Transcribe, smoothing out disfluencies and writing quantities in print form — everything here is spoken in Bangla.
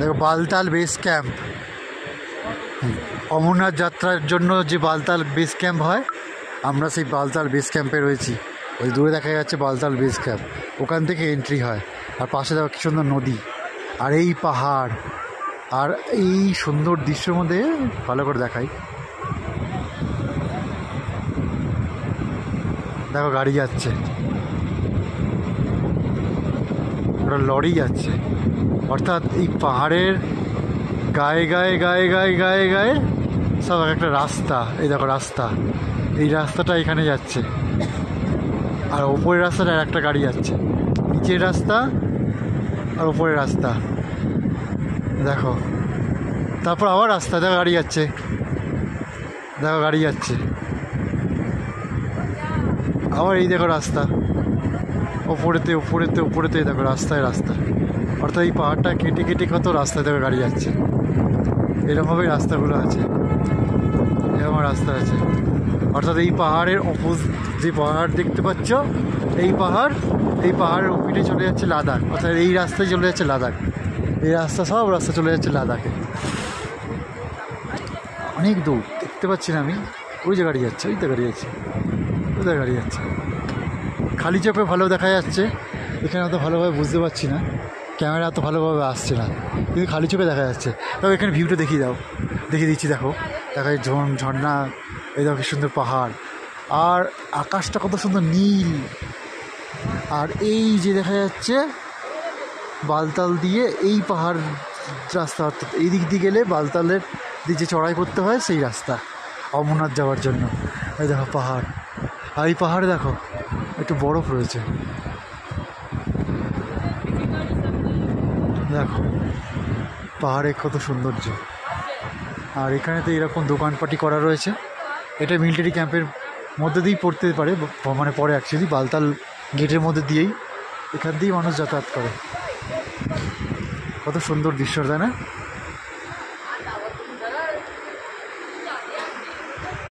দেখো বালতাল বেস ক্যাম্প, অমরনাথ যাত্রার জন্য যে বালতাল বেস ক্যাম্প হয়, আমরা সেই বালতাল বেস ক্যাম্পে রয়েছি। ওই দূরে দেখা যাচ্ছে বালতাল বেস ক্যাম্প, ওখান থেকে এন্ট্রি হয়। আর পাশে দেখো কি সুন্দর নদী আর এই পাহাড়, আর এই সুন্দর দৃশ্যের মধ্যে ভালো করে দেখাই। দেখো গাড়ি যাচ্ছে, ওটা লরি যাচ্ছে, অর্থাৎ এই পাহাড়ের গায়ে গায়ে গায়ে গায়ে গায়ে গায়ে সব একটা রাস্তা। এই দেখো রাস্তা, এই রাস্তাটা এখানে যাচ্ছে, আর ওপরের রাস্তাটা আর একটা গাড়ি যাচ্ছে, নিচের রাস্তা আর ওপরের রাস্তা দেখো। তারপর আবার রাস্তা, দেখো গাড়ি যাচ্ছে, দেখো গাড়ি যাচ্ছে, আবার এই দেখো রাস্তা, ওপরেতে ওপরেতে ওপরেতে দেখো রাস্তায় রাস্তা। অর্থাৎ এই পাহাড়টা কেটে কেটে কত রাস্তায় দেখো গাড়ি যাচ্ছে। এরকমভাবেই রাস্তাগুলো আছে, এরকম রাস্তা আছে। অর্থাৎ এই পাহাড়ের যে পাহাড় দেখতে পাচ্ছ, এই পাহাড়ের ওপিটে চলে যাচ্ছে লাদাখ, অর্থাৎ এই রাস্তায় চলে যাচ্ছে লাদাখ। এই রাস্তা সব রাস্তা চলে যাচ্ছে লাদাখে। অনেক দূর দেখতে পাচ্ছি না আমি, ওই যে গাড়ি যাচ্ছে, ওইতে গাড়ি যাচ্ছে, ওইতে গাড়ি যাচ্ছে। খালি চোখে ভালো দেখা যাচ্ছে, এখানে অত ভালোভাবে বুঝতে পারছি না, ক্যামেরা অত ভালোভাবে আসছে না, কিন্তু খালি চোখে দেখা যাচ্ছে। তবে এখানে ভিউটা দেখিয়ে দিচ্ছি। দেখো এই ঝর্ণা, এই দেখো কি সুন্দর পাহাড়, আর আকাশটা কত সুন্দর নীল। আর এই যে দেখা যাচ্ছে বালতাল দিয়ে এই পাহাড় রাস্তা, অর্থাৎ এই দিক দিয়ে গেলে বালতালের দিকে যে চড়াই করতে হয় সেই রাস্তা অমরনাথ যাওয়ার জন্য। এই দেখো পাহাড়, আর এই পাহাড়ে দেখো একটু বরফ রয়েছে, দেখো পাহাড়ে কত সৌন্দর্য। আর এখানে তো এরকম দোকানপাটি করা রয়েছে। এটা মিলিটারি ক্যাম্পের মধ্যে দিয়েই পড়তে পারে, মানে পরে অ্যাকচুয়ালি বালতাল গেটের মধ্যে দিয়েই, এখান দিয়েই মানুষ যাতায়াত করে। কত সুন্দর দৃশ্য, তাই না?